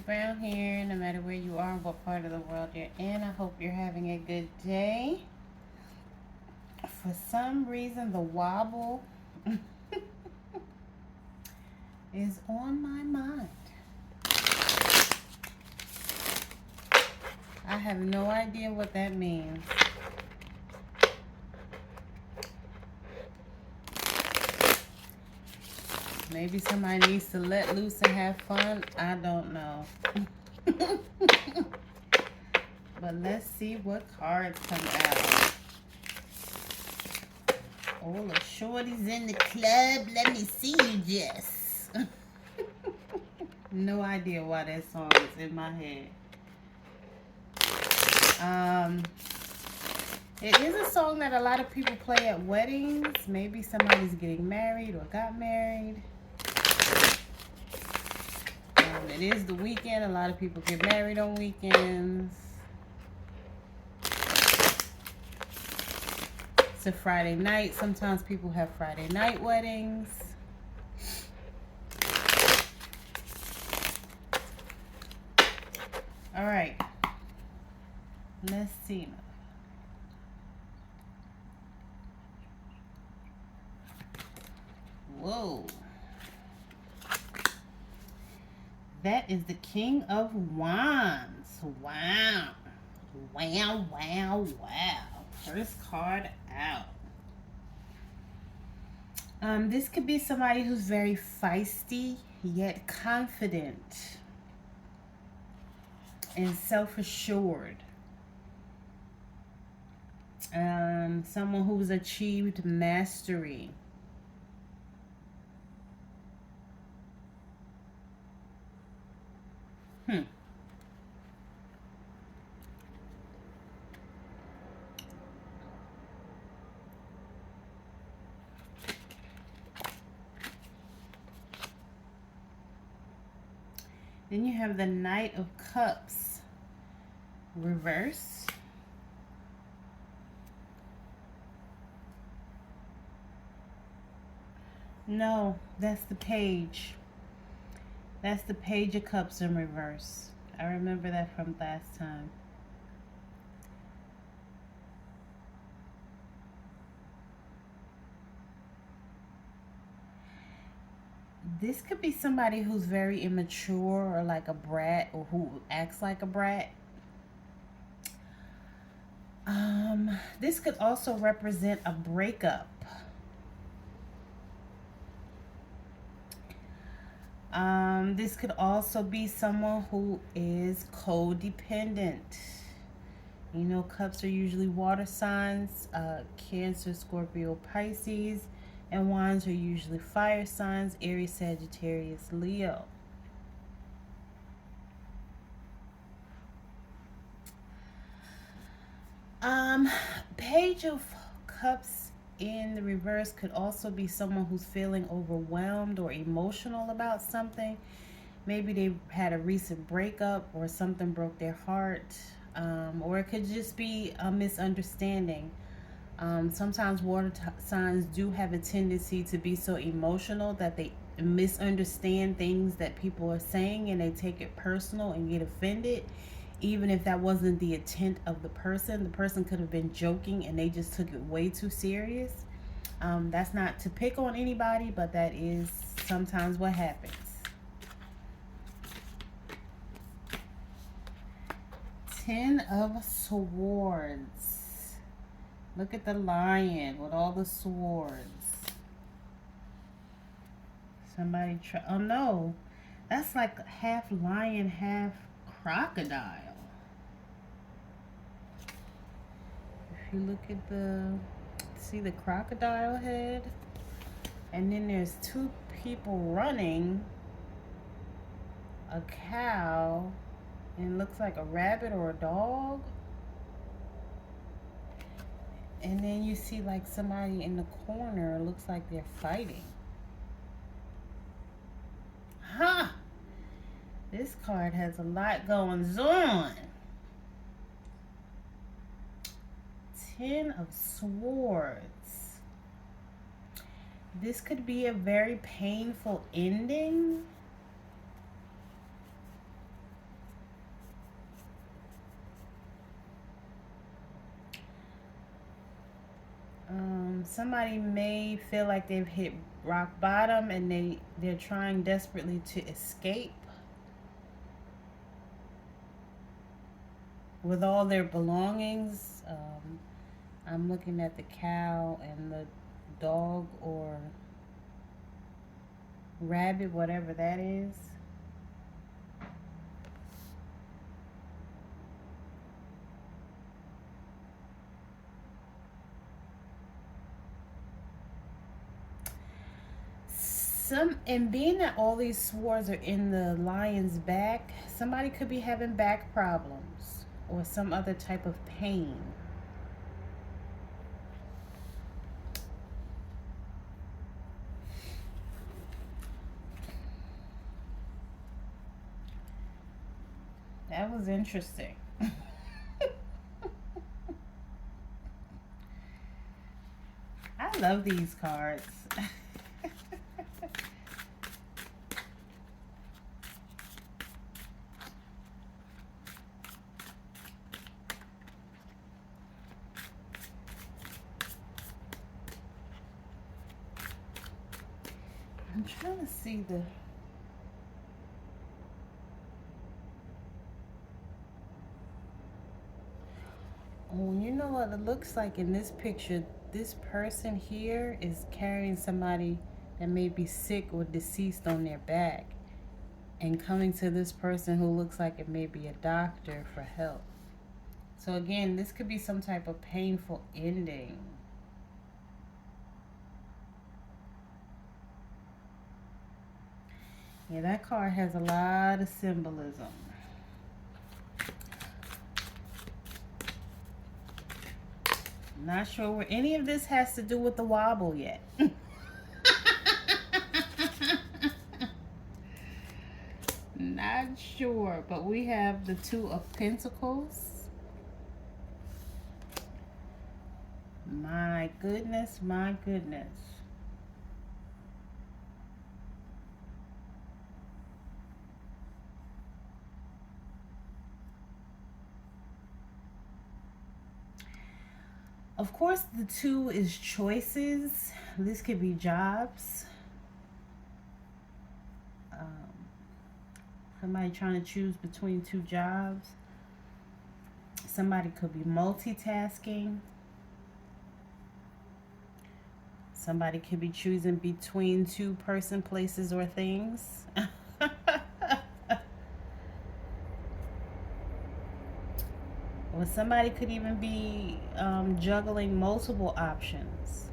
Brown here, no matter where you are, what part of the world you're in. I hope you're having a good day. For some reason, the wobble is on my mind. I have no idea what that means. Maybe somebody needs to let loose and have fun. I don't know. But let's see what cards come out. All the shorties in the club, let me see you, Jess. No idea why that song is in my head. It is a song that a lot of people play at weddings. Maybe somebody's getting married or got married. It is the weekend. A lot of people get married on weekends. It's a Friday night. Sometimes people have Friday night weddings. All right. Let's see. Whoa. That is the King of Wands. Wow. Wow, wow, wow. First card out. This could be somebody who's very feisty, yet confident and self-assured. Someone who's achieved mastery. Then you have the Knight of Cups reverse. No, that's the Page. That's the Page of Cups in reverse. I remember that from last time. This could be somebody who's very immature or like a brat, or who acts like a brat. This could also represent a breakup. This could also be someone who is codependent. You know, cups are usually water signs, Cancer, Scorpio, Pisces, and wands are usually fire signs, Aries, Sagittarius, Leo. Page of Cups in the reverse could also be someone who's feeling overwhelmed or emotional about something. Maybe they had a recent breakup or something broke their heart, or it could just be a misunderstanding. Sometimes water signs do have a tendency to be so emotional that they misunderstand things that people are saying, and they take it personal and get offended, even if that wasn't the intent of the person. The person could have been joking and they just took it way too serious. That's not to pick on anybody, but that is sometimes what happens. Ten of Swords. Look at the lion with all the swords. Somebody oh no, that's like half lion, half crocodile. If you look at see the crocodile head, and then there's two people running, a cow, and it looks like a rabbit or a dog. And then you see like somebody in the corner, it looks like they're fighting. Huh! This card has a lot going on. Ten of Swords. This could be a very painful ending. Somebody may feel like they've hit rock bottom and they're trying desperately to escape with all their belongings. I'm looking at the cow and the dog or rabbit, whatever that is. And being that all these swords are in the lion's back, somebody could be having back problems or some other type of pain. That was interesting. I love these cards. I'm trying to see the... Oh, you know what it looks like in this picture? This person here is carrying somebody that may be sick or deceased on their back and coming to this person who looks like it may be a doctor for help. So again, this could be some type of painful ending. Yeah, that card has a lot of symbolism. Not sure where any of this has to do with the wobble yet. Not sure, but we have the Two of Pentacles. My goodness, my goodness. Of course, the two is choices. This could be jobs. Somebody trying to choose between two jobs. Somebody could be multitasking. Somebody could be choosing between two person, places, or things. Or somebody could even be juggling multiple options.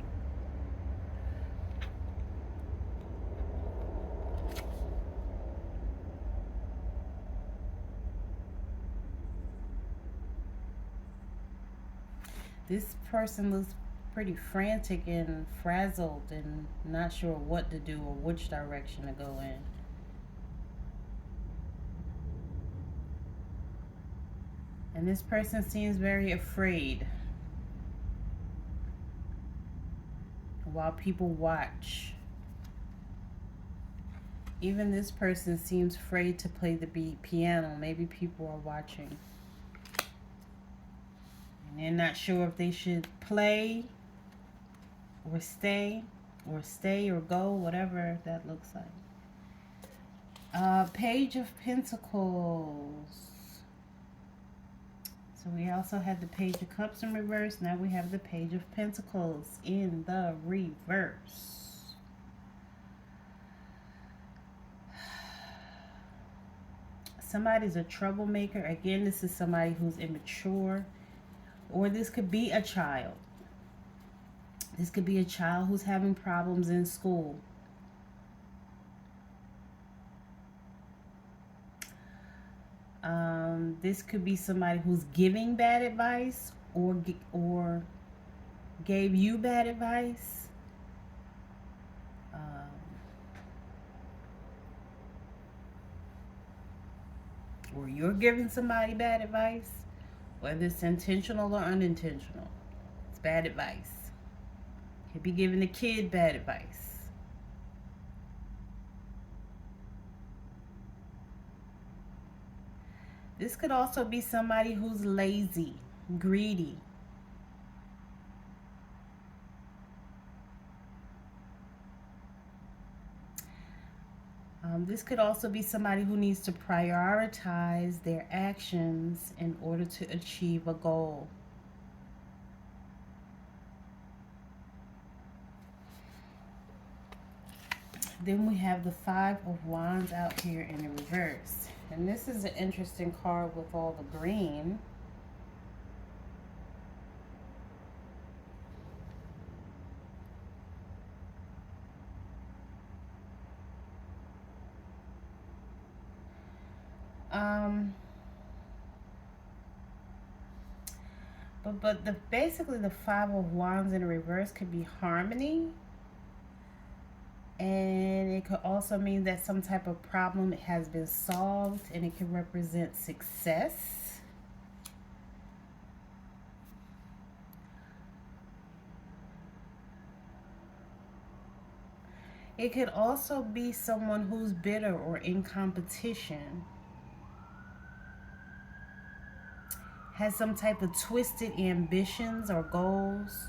This person looks pretty frantic and frazzled and not sure what to do or which direction to go in. And this person seems very afraid while people watch. Even this person seems afraid to play the piano. Maybe people are watching. And they're not sure if they should play or stay or go, whatever that looks like. Page of Pentacles. So we also had the Page of Cups in reverse. Now we have the Page of Pentacles in the reverse. Somebody's a troublemaker. Again, this is somebody who's immature. Or this could be a child. This could be a child who's having problems in school. This could be somebody who's giving bad advice or gave you bad advice. Or you're giving somebody bad advice, whether it's intentional or unintentional. It's bad advice. Could be giving a kid bad advice. This could also be somebody who's lazy, greedy. This could also be somebody who needs to prioritize their actions in order to achieve a goal. Then we have the Five of Wands out here in the reverse. And this is an interesting card with all the green. Basically the Five of Wands in the reverse could be harmony, and it could also mean that some type of problem has been solved, and it can represent success. It could also be someone who's bitter or in competition, has some type of twisted ambitions or goals.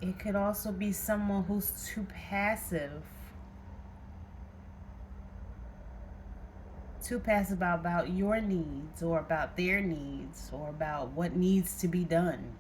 It could also be someone who's too passive. Too passive about your needs or about their needs or about what needs to be done.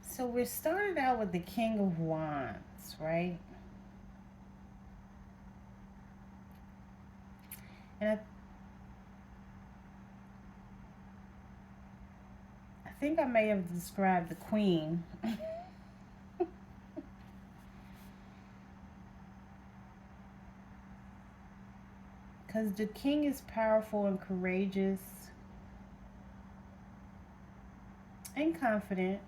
So we're starting out with the King of Wands, right? And I think I may have described the Queen. Because the King is powerful and courageous and confident.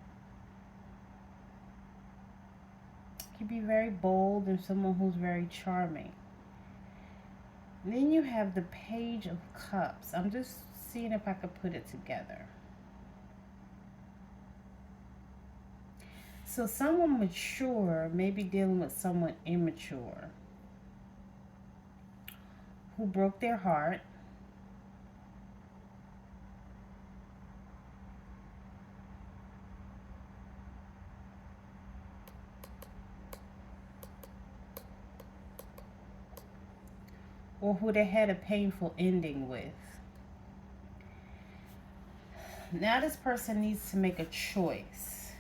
He can be very bold and someone who's very charming. And then you have the Page of Cups. I'm just seeing if I could put it together. So someone mature may be dealing with someone immature who broke their heart. Or who they had a painful ending with. Now this person needs to make a choice,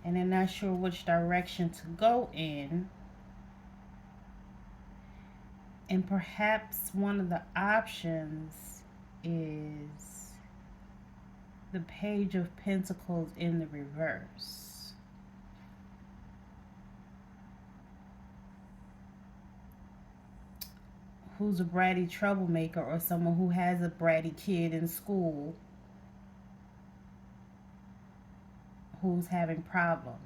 and they're not sure which direction to go in. And perhaps one of the options is the Page of Pentacles in the reverse. Who's a bratty troublemaker, or someone who has a bratty kid in school who's having problems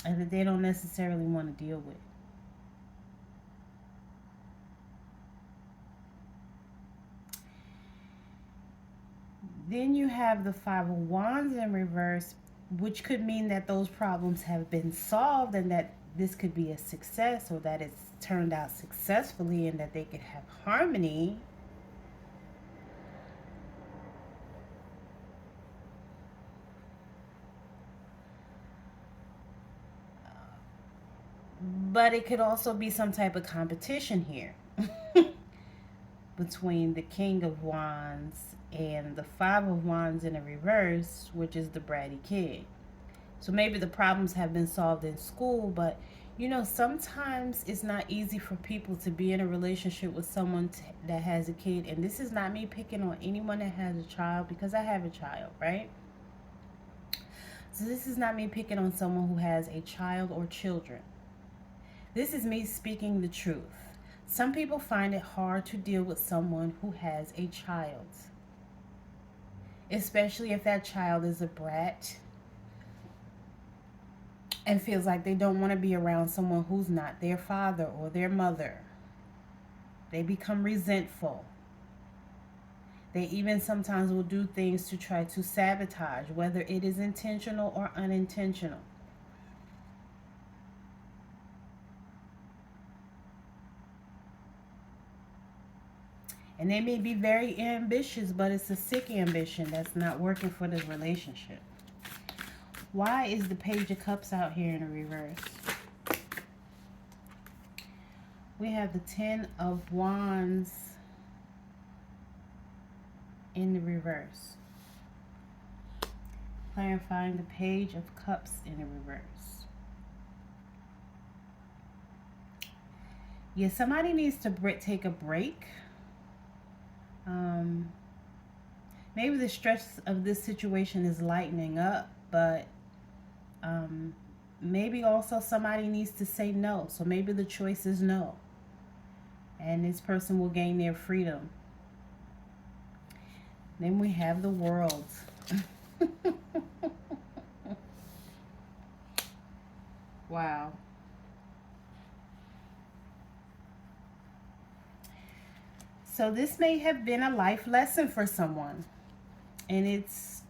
and that they don't necessarily want to deal with. Then you have the Five of Wands in reverse, which could mean that those problems have been solved and that this could be a success, or that it's turned out successfully and that they could have harmony. But it could also be some type of competition here between the King of Wands and the Five of Wands in a reverse, which is the bratty kid. So maybe the problems have been solved in school, but you know, sometimes it's not easy for people to be in a relationship with someone that has a kid. And this is not me picking on anyone that has a child, because I have a child, right? So this is not me picking on someone who has a child or children. This is me speaking the truth. Some people find it hard to deal with someone who has a child, especially if that child is a brat and feels like they don't want to be around someone who's not their father or their mother. They become resentful. They even sometimes will do things to try to sabotage, whether it is intentional or unintentional. And they may be very ambitious, but it's a sick ambition that's not working for this relationship. Why is the Page of Cups out here in the reverse? We have the Ten of Wands in the reverse. Clarifying the Page of Cups in the reverse. Yeah, somebody needs to take a break. Maybe the stress of this situation is lightening up, but maybe also somebody needs to say no. So maybe the choice is no. And this person will gain their freedom. Then we have the World. Wow. So this may have been a life lesson for someone. And it's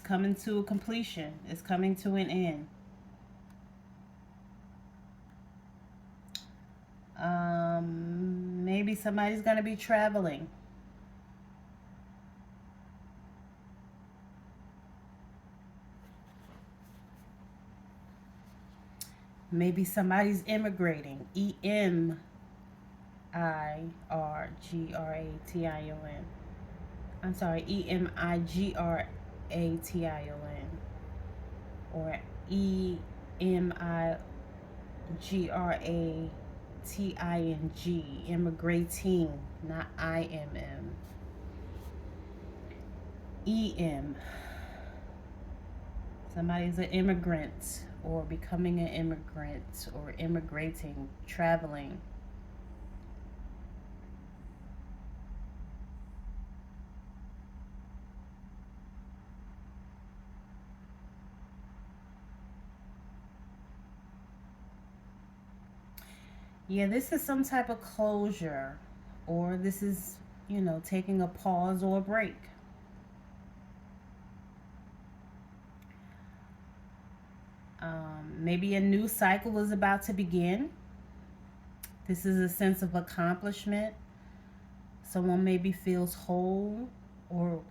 coming to a completion. It's coming to an end. Maybe somebody's going to be traveling. Maybe somebody's immigrating. Emigraration. I'm sorry, Emigraration. Or Emigrating. Immigrating, not IMM. EM. Somebody's an immigrant or becoming an immigrant or immigrating, traveling. Yeah, this is some type of closure, or this is, taking a pause or a break. Maybe a new cycle is about to begin. This is a sense of accomplishment. Someone maybe feels whole or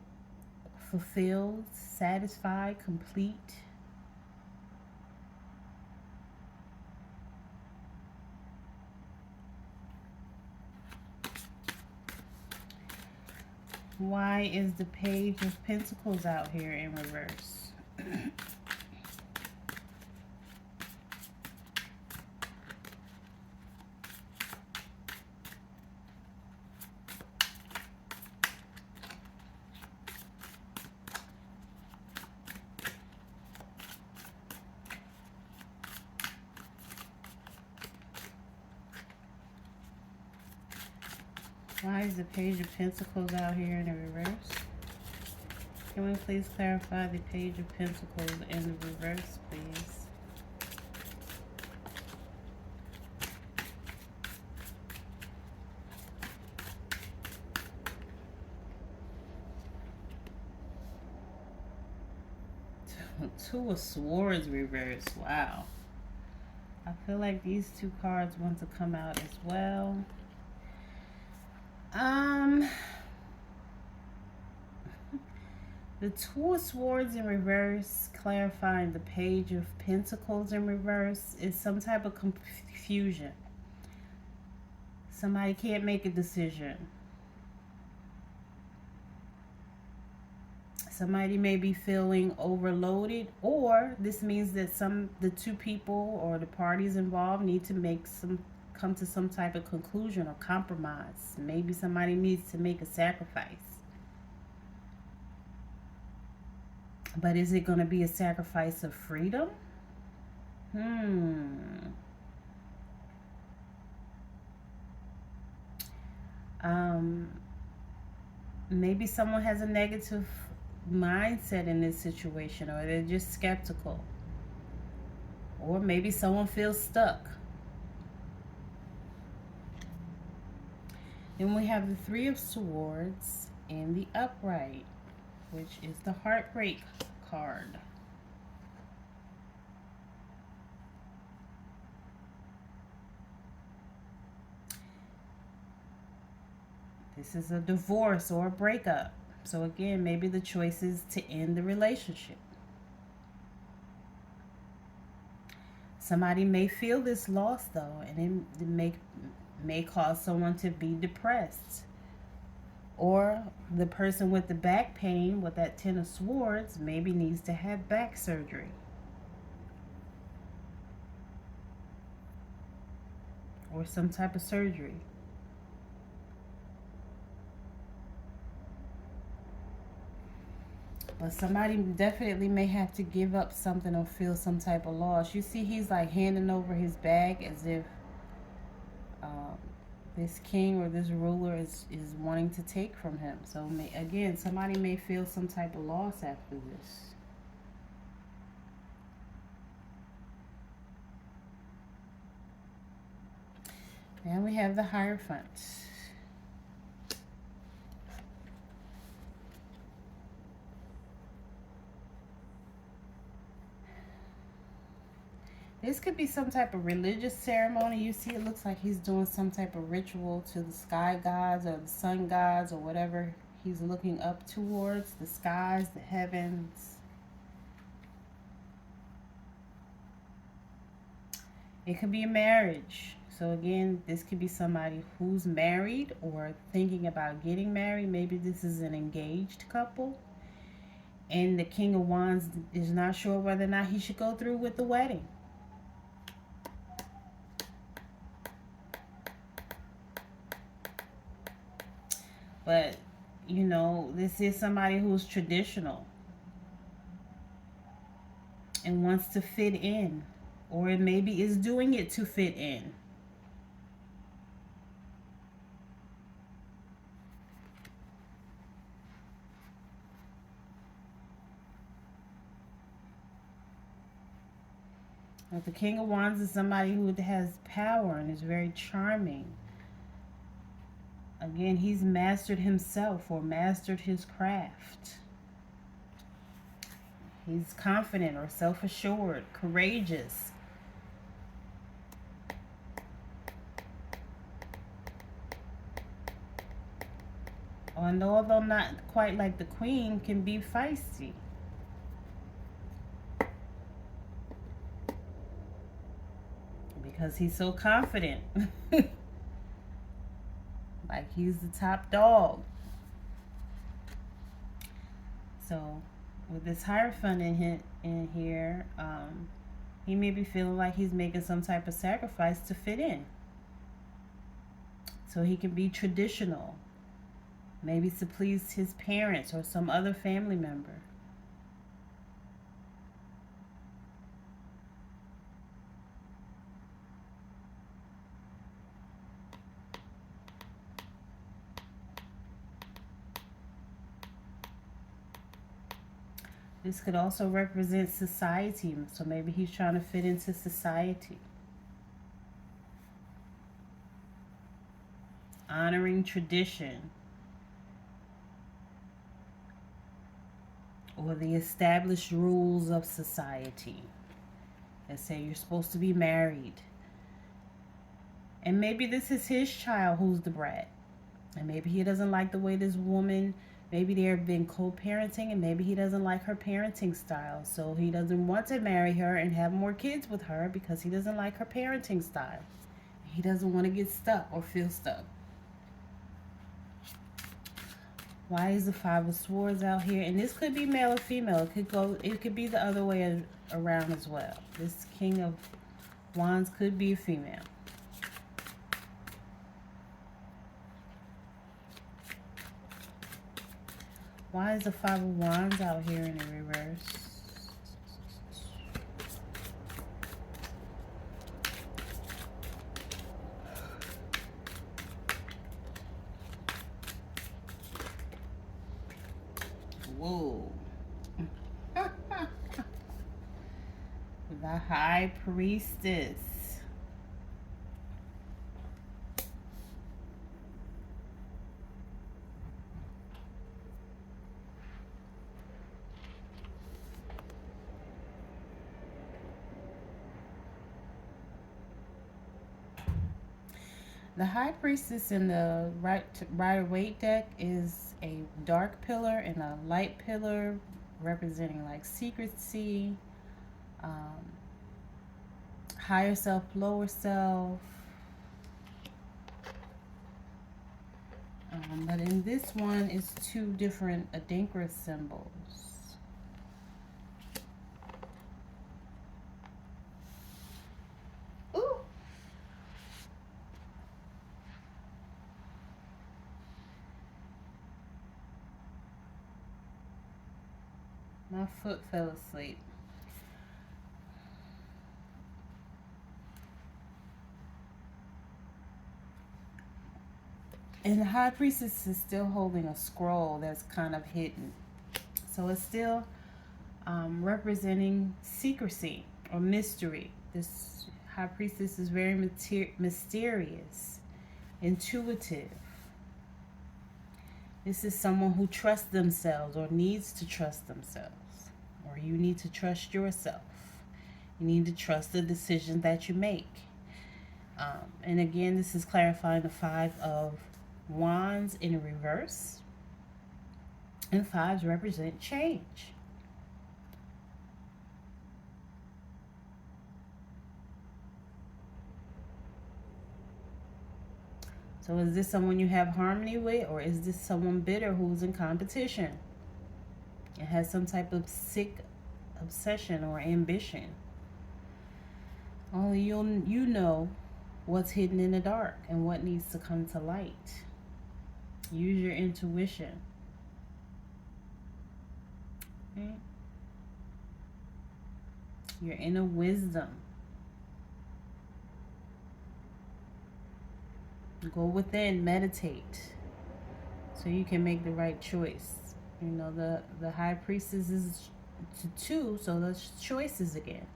fulfilled, satisfied, complete. Why is the Page of Pentacles out here in reverse? Why is the Page of Pentacles out here in the reverse? Can we please clarify the Page of Pentacles in the reverse, please? Two of Swords reverse. Wow. I feel like these two cards want to come out as well. The Two of Swords in reverse, clarifying the Page of Pentacles in reverse, is some type of confusion. Somebody can't make a decision. Somebody may be feeling overloaded, or this means that the two people or the parties involved need to come to some type of conclusion or compromise. Maybe somebody needs to make a sacrifice. But is it going to be a sacrifice of freedom? Maybe someone has a negative mindset in this situation, or they're just skeptical, or maybe someone feels stuck. Then we have the Three of Swords in the upright, which is the heartbreak card. This is a divorce or a breakup. So again, maybe the choice is to end the relationship. Somebody may feel this loss though, and it may cause someone to be depressed. Or the person with the back pain with that Ten of Swords maybe needs to have back surgery. Or some type of surgery. But somebody definitely may have to give up something or feel some type of loss. You see, he's like handing over his bag as if this king or this ruler is wanting to take from him. So again, somebody may feel some type of loss after this. And we have the Hierophant. This could be some type of religious ceremony. You see, it looks like he's doing some type of ritual to the sky gods or the sun gods or whatever he's looking up towards. The skies, the heavens. It could be a marriage. So again, this could be somebody who's married or thinking about getting married. Maybe this is an engaged couple. And the King of Wands is not sure whether or not he should go through with the wedding. But, you know, this is somebody who's traditional and wants to fit in. Or it maybe is doing it to fit in. But the King of Wands is somebody who has power and is very charming. Again, he's mastered himself or mastered his craft. He's confident or self-assured, courageous. And although not quite like the Queen, can be feisty. Because he's so confident. Like he's the top dog. So with this Hierophant in here, he may be feeling like he's making some type of sacrifice to fit in. So he can be traditional. Maybe to please his parents or some other family member. This could also represent society. So maybe he's trying to fit into society. Honoring tradition. Or the established rules of society. That say you're supposed to be married. And maybe this is his child who's the brat. And maybe he doesn't like the way this woman, maybe they've been co-parenting, and maybe he doesn't like her parenting style. So he doesn't want to marry her and have more kids with her because he doesn't like her parenting style. He doesn't want to get stuck or feel stuck. Why is the Five of Swords out here? And this could be male or female. It could be the other way around as well. This King of Wands could be a female. Why is the Five of Wands out here in the reverse? Whoa. The High Priestess. The High Priestess in the Rider-Waite deck is a dark pillar and a light pillar representing like secrecy, um, higher self, lower self. But in this one, it's two different Adinkra symbols. Ooh! My foot fell asleep. And the High Priestess is still holding a scroll that's kind of hidden. So it's still representing secrecy or mystery. This High Priestess is very mysterious, intuitive. This is someone who trusts themselves or needs to trust themselves. Or you need to trust yourself. You need to trust the decisions that you make. And again, this is clarifying the Five of Wands in reverse. And fives represent change. So is this someone you have harmony with, or is this someone bitter who's in competition and has some type of sick obsession or ambition? Only you know what's hidden in the dark and what needs to come to light. Use your intuition. Okay? Your inner wisdom. Go within, meditate, so you can make the right choice. You know, the High Priestess is to 2, so that's choices again.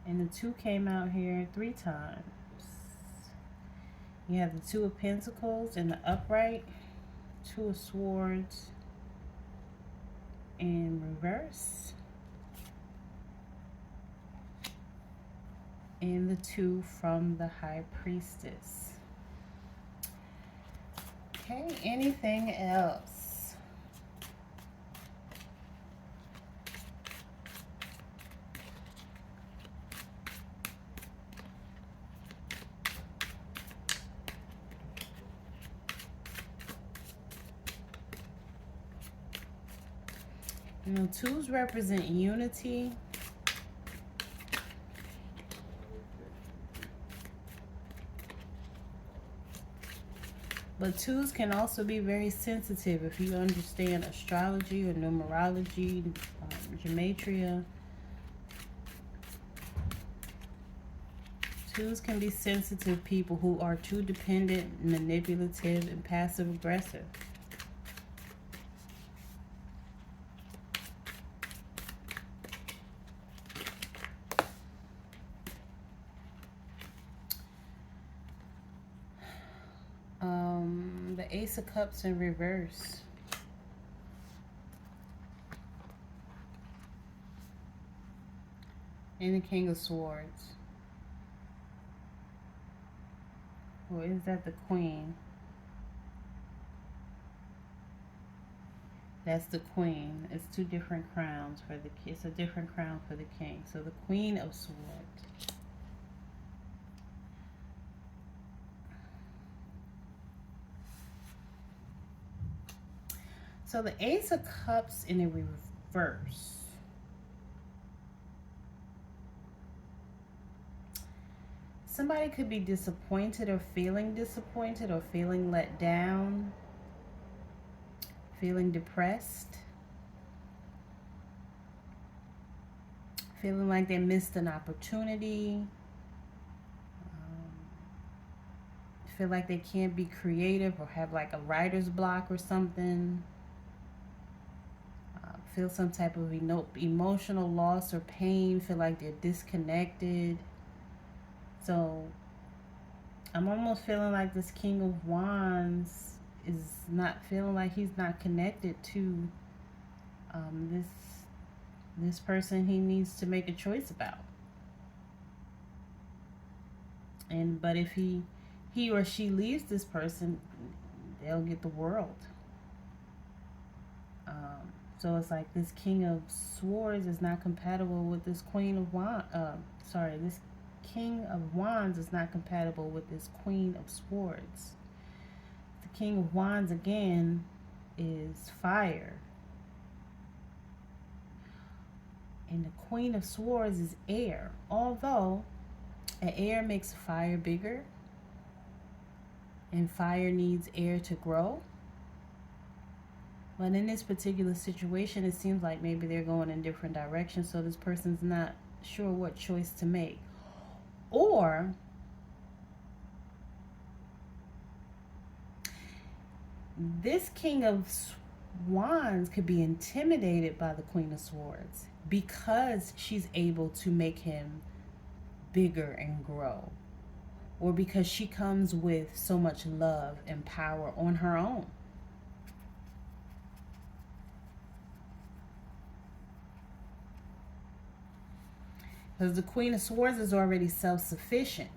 And the 2 came out here 3 times. You have the 2 of Pentacles in the upright, 2 of Swords in reverse, and the 2 from the High Priestess. Okay, anything else? You know, 2s represent unity. But 2s can also be very sensitive if you understand astrology or numerology, gematria. 2s can be sensitive people who are too dependent, manipulative, and passive aggressive. The Ace of Cups in reverse. And the King of Swords. Or is that the Queen? That's the Queen. It's 2 different crowns for the It's a different crown for the King. So the Queen of Swords. So the Ace of Cups in a reverse. Somebody could be disappointed or feeling let down, feeling depressed, feeling like they missed an opportunity, feel like they can't be creative or have like a writer's block or something. feel some type of emotional loss or pain, feel like they're disconnected. So I'm almost feeling like this King of Wands is not feeling like he's not connected to this person he needs to make a choice about. And but if he or she leaves this person, they'll get the world. So it's like this King of Swords is not compatible with this Queen of Wands. This King of Wands is not compatible with this Queen of Swords. The King of Wands again is fire. And the Queen of Swords is air. Although an air makes fire bigger, and fire needs air to grow. But in this particular situation, it seems like maybe they're going in different directions, so this person's not sure what choice to make. Or this King of Wands could be intimidated by the Queen of Swords because she's able to make him bigger and grow, or because she comes with so much love and power on her own. Because the Queen of Swords is already self-sufficient.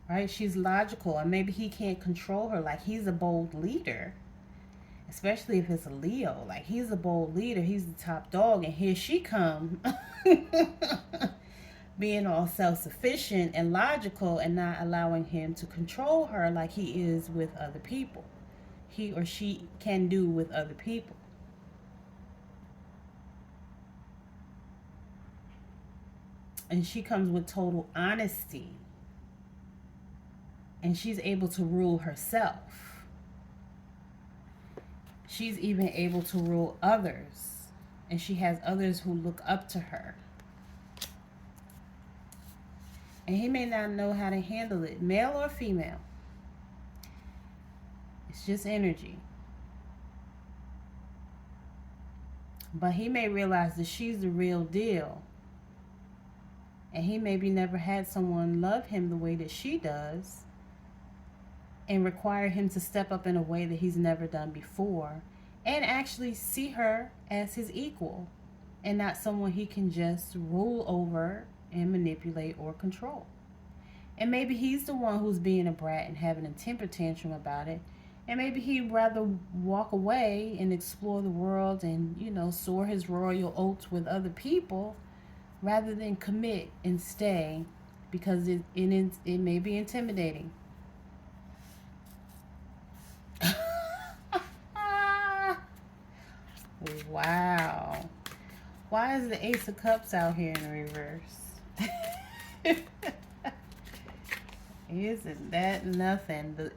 Right? She's logical, and maybe he can't control her. Like, he's a bold leader, especially if it's a Leo. Like, he's a bold leader. He's the top dog, and here she comes being all self-sufficient and logical and not allowing him to control her like he is with other people. He or she can do with other people. And she comes with total honesty. And she's able to rule herself. She's even able to rule others. And she has others who look up to her. And he may not know how to handle it, male or female. It's just energy. But he may realize that she's the real deal. And he maybe never had someone love him the way that she does, and require him to step up in a way that he's never done before, and actually see her as his equal and not someone he can just rule over and manipulate or control. And maybe he's the one who's being a brat and having a temper tantrum about it, and maybe he'd rather walk away and explore the world and, soar his royal oats with other people rather than commit and stay, because it may be intimidating. Wow. Why is the Ace of Cups out here in the reverse? Isn't that nothing? The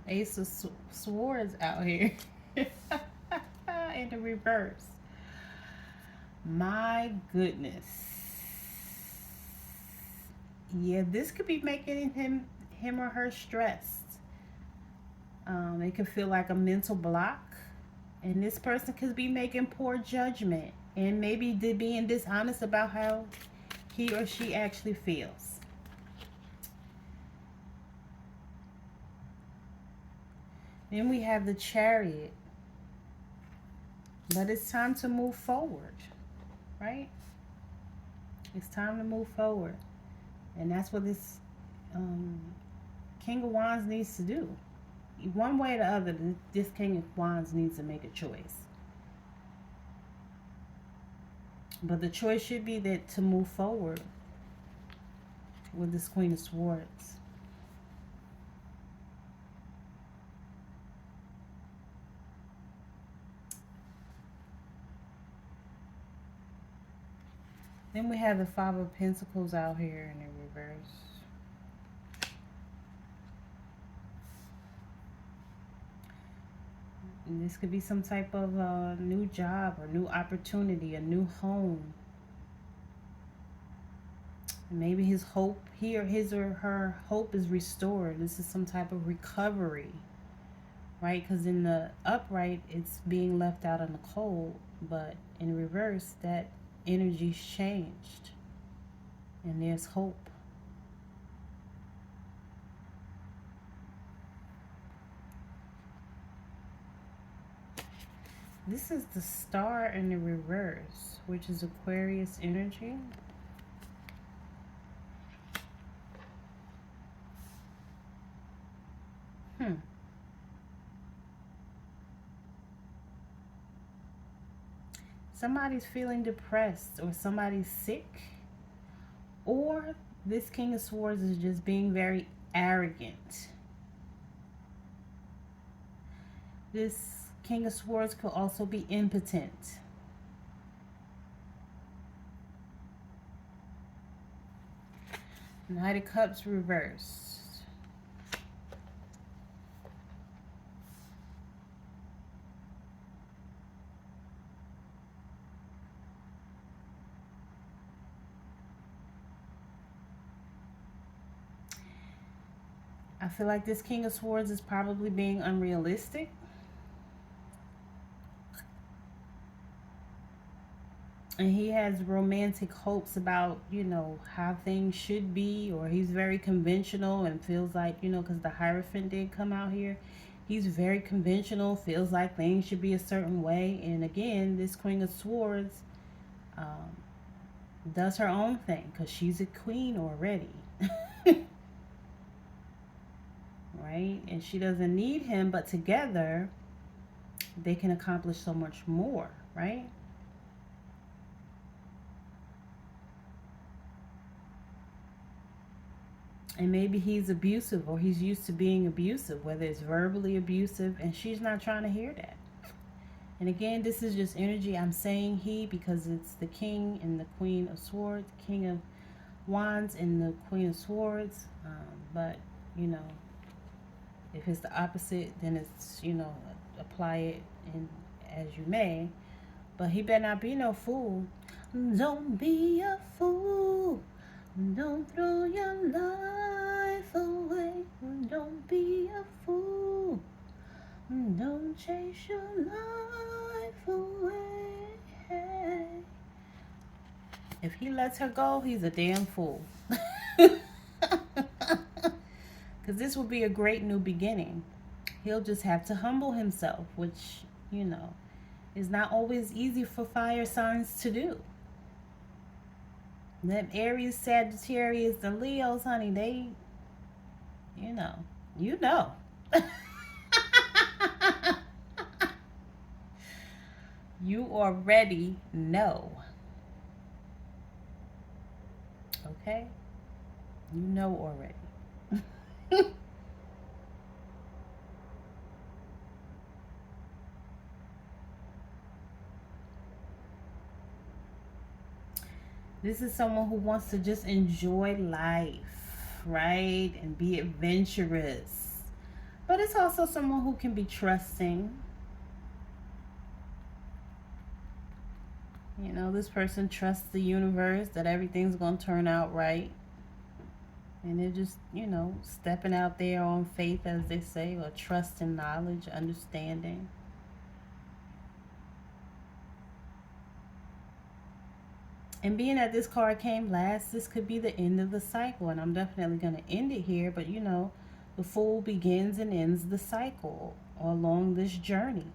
Ace of Swords out here in the reverse. My goodness. Yeah, this could be making him or her stressed. It could feel like a mental block. And this person could be making poor judgment and maybe being dishonest about how he or she actually feels. Then we have the Chariot. But it's time to move forward, right? It's time to move forward. And that's what this King of Wands needs to do. One way or the other, this King of Wands needs to make a choice. But the choice should be that to move forward with this Queen of Swords. Then we have the Five of Pentacles out here in the reverse. And this could be some type of new job or new opportunity, a new home. Maybe his or her hope is restored. This is some type of recovery. right? Because in the upright, it's being left out in the cold, but in reverse, that energy's changed, and there's hope. This is the star in the reverse, which is Aquarius energy. Somebody's feeling depressed, or somebody's sick, or this King of Swords is just being very arrogant. This King of Swords could also be impotent. Knight of Cups reversed. I feel like this King of Swords is probably being unrealistic. And he has romantic hopes about, how things should be, or he's very conventional and feels like, because the Hierophant did come out here, he's very conventional, feels like things should be a certain way. And again, this Queen of Swords does her own thing because she's a queen already. Right? And she doesn't need him, but together they can accomplish so much more, right? And maybe he's abusive, or he's used to being abusive, whether it's verbally abusive, and she's not trying to hear that. And again, this is just energy. I'm saying he because it's the King and the Queen of Swords, King of Wands and the Queen of Swords. But, if it's the opposite, then it's, apply it in as you may. But he better not be no fool. Don't be a fool. Don't throw your life away. Don't be a fool. Don't chase your life away. If he lets her go, he's a damn fool. Because this will be a great new beginning. He'll just have to humble himself, which, is not always easy for fire signs to do. Them Aries, Sagittarius, the Leos, honey, they, you know. You already know. Okay? You know already. This is someone who wants to just enjoy life, right? And be adventurous. But it's also someone who can be trusting. This person trusts the universe that everything's going to turn out right. And they're just, stepping out there on faith, as they say, or trust and knowledge, understanding. And being that this card came last, this could be the end of the cycle. And I'm definitely going to end it here. But, the Fool begins and ends the cycle along this journey.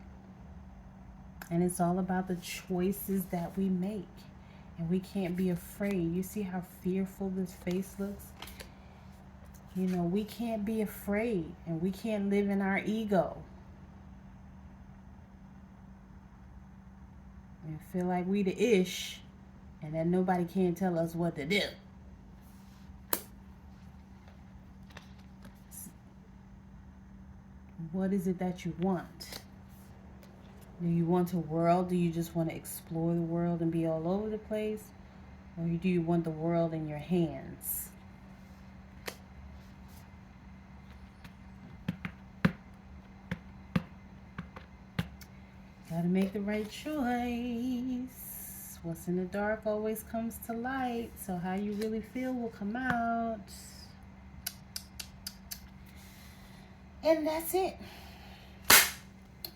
And it's all about the choices that we make. And we can't be afraid. You see how fearful this face looks? We can't be afraid. And we can't live in our ego. And feel like we the ish. And that nobody can tell us what to do. What is it that you want? Do you want a world? Do you just want to explore the world and be all over the place? Or do you want the world in your hands? Gotta make the right choice. What's in the dark always comes to light. So how you really feel will come out. And that's it.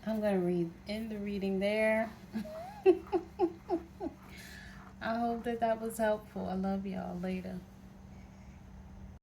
I'm going to end the reading there. I hope that was helpful. I love y'all. Later.